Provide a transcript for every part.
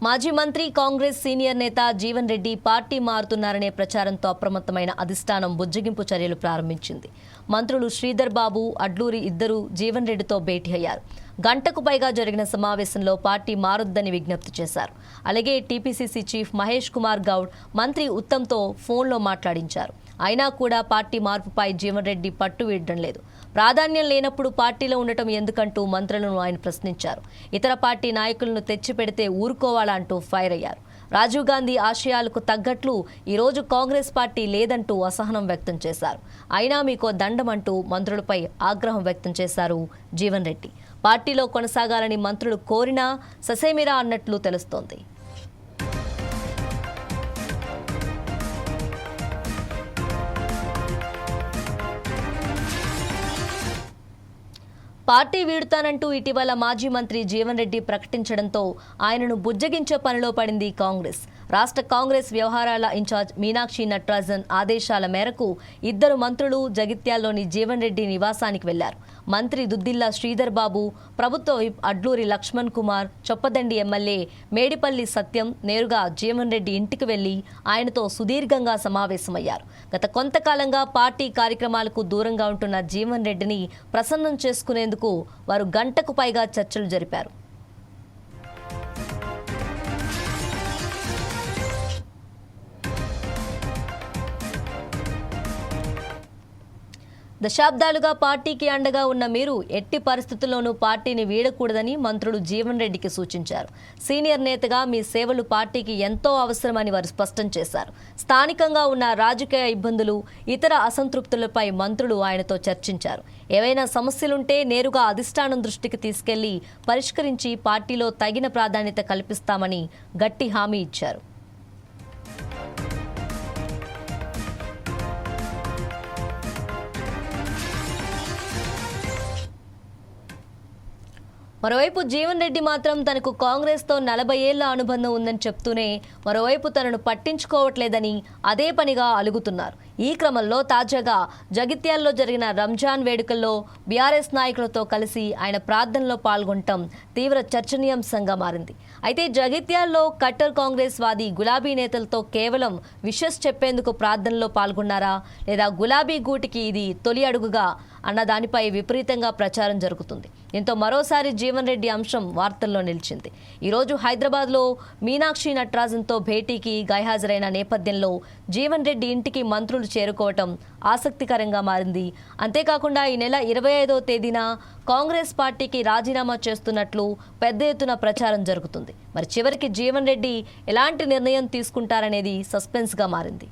మాజీ మంత్రి కాంగ్రెస్ సీనియర్ నేత జీవన్ రెడ్డి పార్టీ మారుతున్నారనే ప్రచారంతో అప్రమత్తమైన అధిష్టానం బుజ్జగింపు చర్యలు ప్రారంభించింది. మంత్రులు శ్రీధర్ బాబు, అడ్లూరి ఇద్దరు జీవన్ రెడ్డితో భేటీ అయ్యారు. గంటకు పైగా జరిగిన సమావేశంలో పార్టీ మారొద్దని విజ్ఞప్తి చేశారు. అలాగే టీపీసీసీ చీఫ్ మహేష్ కుమార్ గౌడ్ మంత్రి ఉత్తమ్తో ఫోన్లో మాట్లాడించారు. అయినా కూడా పార్టీ మార్పుపై జీవన్ రెడ్డి పట్టు వీడడం లేదు. ప్రాధాన్యం లేనప్పుడు పార్టీలో ఉండటం ఎందుకంటూ మంత్రులను ఆయన ప్రశ్నించారు. ఇతర పార్టీ నాయకులను తెచ్చిపెడితే ఊరుకోవాలా అంటూ ఫైర్ అయ్యారు. రాజీవ్ గాంధీ ఆశయాలకు తగ్గట్లు ఈరోజు కాంగ్రెస్ పార్టీ లేదంటూ అసహనం వ్యక్తం చేశారు. అయినా మీకో దండం అంటూ మంత్రులపై ఆగ్రహం వ్యక్తం చేశారు జీవన్ రెడ్డి. పార్టీలో కొనసాగాలని మంత్రులు కోరినా ససేమిరా అన్నట్లు తెలుస్తోంది. పార్టీ వీడుతానంటూ ఇటీవల మాజీ మంత్రి జీవన్ రెడ్డి ప్రకటించడంతో ఆయనను బుజ్జగించే పనిలో పడింది కాంగ్రెస్. రాష్ట్ర కాంగ్రెస్ వ్యవహారాల ఇన్ఛార్జ్ మీనాక్షి నటరాజన్ ఆదేశాల మేరకు ఇద్దరు మంత్రులు జగిత్యాల్లోని జీవన్ రెడ్డి నివాసానికి వెళ్లారు. మంత్రి దుద్దిల్లా శ్రీధర్ బాబు, ప్రభుత్వ విప్ అడ్లూరి లక్ష్మణ్ కుమార్, చొప్పదండి ఎమ్మెల్యే మేడిపల్లి సత్యం నేరుగా జీవన్ రెడ్డి ఇంటికి వెళ్లి ఆయనతో సుదీర్ఘంగా సమావేశమయ్యారు. గత కొంతకాలంగా పార్టీ కార్యక్రమాలకు దూరంగా ఉంటున్న జీవన్ రెడ్డిని ప్రసన్నం చేసుకునేందుకు వారు గంటకు పైగా చర్చలు జరిపారు. దశాబ్దాలుగా పార్టీకి అండగా ఉన్న మీరు ఎట్టి పరిస్థితుల్లోనూ పార్టీని వీడకూడదని మంత్రులు జీవన్ రెడ్డికి సూచించారు. సీనియర్ నేతగా మీ సేవలు పార్టీకి ఎంతో అవసరమని వారు స్పష్టం చేశారు. స్థానికంగా ఉన్న రాజకీయ ఇబ్బందులు, ఇతర అసంతృప్తులపై మంత్రులు ఆయనతో చర్చించారు. ఏవైనా సమస్యలుంటే నేరుగా అధిష్టానం దృష్టికి తీసుకెళ్లి పరిష్కరించి పార్టీలో తగిన ప్రాధాన్యత కల్పిస్తామని గట్టి హామీ ఇచ్చారు. మరోవైపు జీవన్ రెడ్డి మాత్రం తనకు కాంగ్రెస్తో 40 ఏళ్ల అనుబంధం ఉందని చెప్తూనే మరోవైపు తనను పట్టించుకోవట్లేదని అదే పనిగా అలుగుతున్నారు. ఈ క్రమంలో తాజాగా జగిత్యాల్లో జరిగిన రంజాన్ వేడుకల్లో బీఆర్ఎస్ నాయకులతో కలిసి ఆయన ప్రార్థనలో పాల్గొనటం తీవ్ర చర్చనీయాంశంగా మారింది. అయితే జగిత్యాల్లో కట్టర్ కాంగ్రెస్ వాది గులాబీ నేతలతో కేవలం విషెస్ చెప్పేందుకు ప్రార్థనలో పాల్గొన్నారా, లేదా గులాబీ గూటికి ఇది తొలి అడుగుగా అన్న దానిపై విపరీతంగా ప్రచారం జరుగుతుంది. దీంతో మరోసారి జీవన్ రెడ్డి అంశం వార్తల్లో నిలిచింది. ఈరోజు హైదరాబాద్లో మీనాక్షి నటరాజన్తో భేటీకి గైహాజరైన నేపథ్యంలో జీవన్ రెడ్డి ఇంటికి మంత్రులు చేరుకోవటం ఆసక్తికరంగా మారింది. అంతేకాకుండా ఈ నెల 25వ తేదీన కాంగ్రెస్ పార్టీకి రాజీనామా చేస్తున్నట్లు పెద్ద ఎత్తున ప్రచారం జరుగుతుంది. మరి చివరికి జీవన్ రెడ్డి ఎలాంటి నిర్ణయం తీసుకుంటారనేది సస్పెన్స్గా మారింది.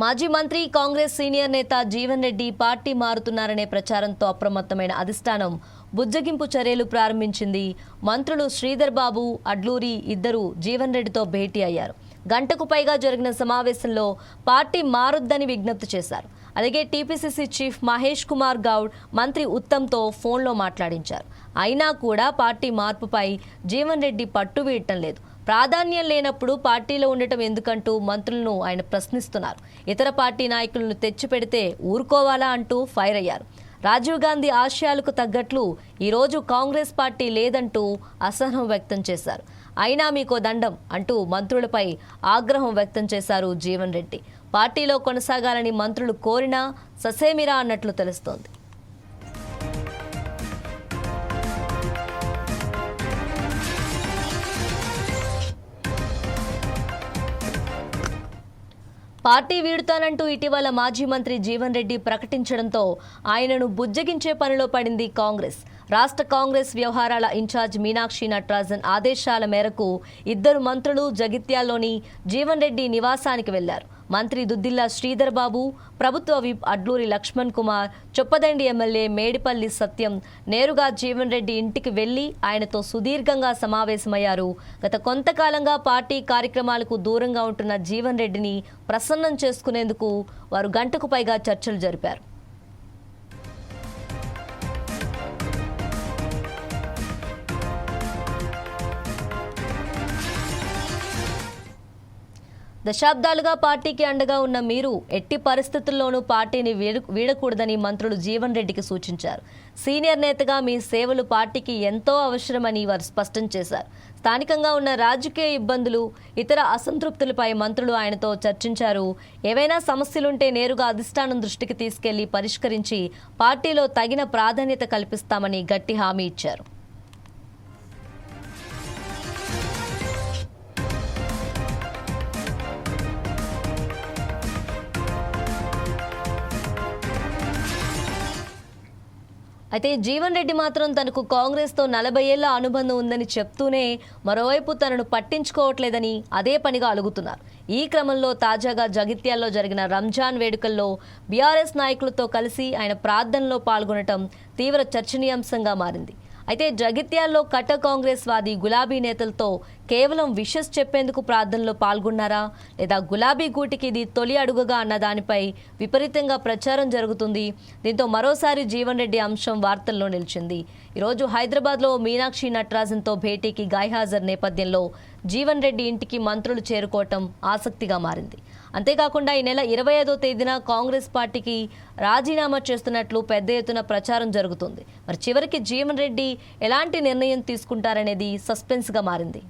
మాజీ మంత్రి కాంగ్రెస్ సీనియర్ నేత జీవన్ రెడ్డి పార్టీ మారుతున్నారనే ప్రచారంతో అప్రమత్తమైన అధిష్టానం బుజ్జగింపు చర్యలు ప్రారంభించింది. మంత్రులు శ్రీధర్ బాబు, అడ్లూరి ఇద్దరు జీవన్ రెడ్డితో భేటీ అయ్యారు. గంటకు పైగా జరిగిన సమావేశంలో పార్టీ మారొద్దని విజ్ఞప్తి చేశారు. అలాగే టీపీసీసీ చీఫ్ మహేష్ కుమార్ గౌడ్ మంత్రి ఉత్తమ్తో ఫోన్లో మాట్లాడించారు. అయినా కూడా పార్టీ మార్పుపై జీవన్ రెడ్డి పట్టు వీడటం లేదు. ప్రాధాన్యం లేనప్పుడు పార్టీలో ఉండటం ఎందుకంటూ మంత్రులను ఆయన ప్రశ్నిస్తున్నారు. ఇతర పార్టీ నాయకులను తెచ్చిపెడితే ఊరుకోవాలా అంటూ ఫైర్ అయ్యారు. రాజీవ్ గాంధీ ఆశయాలకు తగ్గట్లు ఈరోజు కాంగ్రెస్ పార్టీ లేదంటూ అసహనం వ్యక్తం చేశారు. అయినా మీకో దండం అంటూ మంత్రులపై ఆగ్రహం వ్యక్తం చేశారు జీవన్ రెడ్డి. పార్టీలో కొనసాగాలని మంత్రులు కోరినా ససేమిరా అన్నట్లు తెలుస్తోంది. పార్టీ వీడుతానంటూ ఇటీవల మాజీ మంత్రి జీవన్ రెడ్డి ప్రకటించడంతో ఆయనను బుజ్జగించే పనిలో పడింది కాంగ్రెస్. రాష్ట్ర కాంగ్రెస్ వ్యవహారాల ఇన్ఛార్జ్ మీనాక్షి నటరాజన్ ఆదేశాల మేరకు ఇద్దరు మంత్రులు జగిత్యాల్లోని జీవన్ రెడ్డి నివాసానికి వెళ్లారు. మంత్రి దుద్దిల్లా శ్రీధర్ బాబు, ప్రభుత్వ విప్ అడ్లూరి లక్ష్మణ్ కుమార్, చొప్పదండి ఎమ్మెల్యే మేడిపల్లి సత్యం నేరుగా జీవన్ రెడ్డి ఇంటికి వెళ్లి ఆయనతో సుదీర్ఘంగా సమావేశమయ్యారు. గత కొంతకాలంగా పార్టీ కార్యక్రమాలకు దూరంగా ఉంటున్న జీవన్ రెడ్డిని ప్రసన్నం చేసుకునేందుకు వారు గంటకు పైగా చర్చలు జరిపారు. దశాబ్దాలుగా పార్టీకి అండగా ఉన్న మీరు ఎట్టి పరిస్థితుల్లోనూ పార్టీని వీడకూడదని మంత్రులు జీవన్ రెడ్డికి సూచించారు. సీనియర్ నేతగా మీ సేవలు పార్టీకి ఎంతో అవసరమని వారు స్పష్టం చేశారు. స్థానికంగా ఉన్న రాజకీయ ఇబ్బందులు, ఇతర అసంతృప్తులపై మంత్రులు ఆయనతో చర్చించారు. ఏవైనా సమస్యలుంటే నేరుగా అధిష్టానం దృష్టికి తీసుకెళ్లి పరిష్కరించి పార్టీలో తగిన ప్రాధాన్యత కల్పిస్తామని గట్టి హామీ ఇచ్చారు. అయితే జీవన్ రెడ్డి మాత్రం తనకు కాంగ్రెస్తో 40 ఏళ్ల అనుబంధం ఉందని చెప్తూనే మరోవైపు తనను పట్టించుకోవట్లేదని అదే పనిగా అలుగుతున్నారు. ఈ క్రమంలో తాజాగా జగిత్యాల్లో జరిగిన రంజాన్ వేడుకల్లో బీఆర్ఎస్ నాయకులతో కలిసి ఆయన ప్రార్థనలో పాల్గొనడం తీవ్ర చర్చనీయాంశంగా మారింది. అయితే జగిత్యాల్లో కట్ట కాంగ్రెస్ వాది గులాబీ నేతలతో కేవలం విషెస్ చెప్పేందుకు ప్రార్థనలో పాల్గొన్నారా, లేదా గులాబీ గూటికి ఇది తొలి అడుగుగా అన్న దానిపై విపరీతంగా ప్రచారం జరుగుతుంది. దీంతో మరోసారి జీవన్ రెడ్డి అంశం వార్తల్లో నిలిచింది. ఈరోజు హైదరాబాద్లో మీనాక్షి నటరాజన్తో భేటీకి గైహాజరు నేపథ్యంలో జీవన్ రెడ్డి ఇంటికి మంత్రులు చేరుకోవటం ఆసక్తిగా మారింది. అంతేకాకుండా ఈ నెల 25వ తేదీన కాంగ్రెస్ పార్టీకి రాజీనామా చేస్తున్నట్లు పెద్ద ఎత్తున ప్రచారం జరుగుతుంది. మరి చివరికి జీవన్ రెడ్డి ఎలాంటి నిర్ణయం తీసుకుంటారనేది సస్పెన్స్గా మారింది.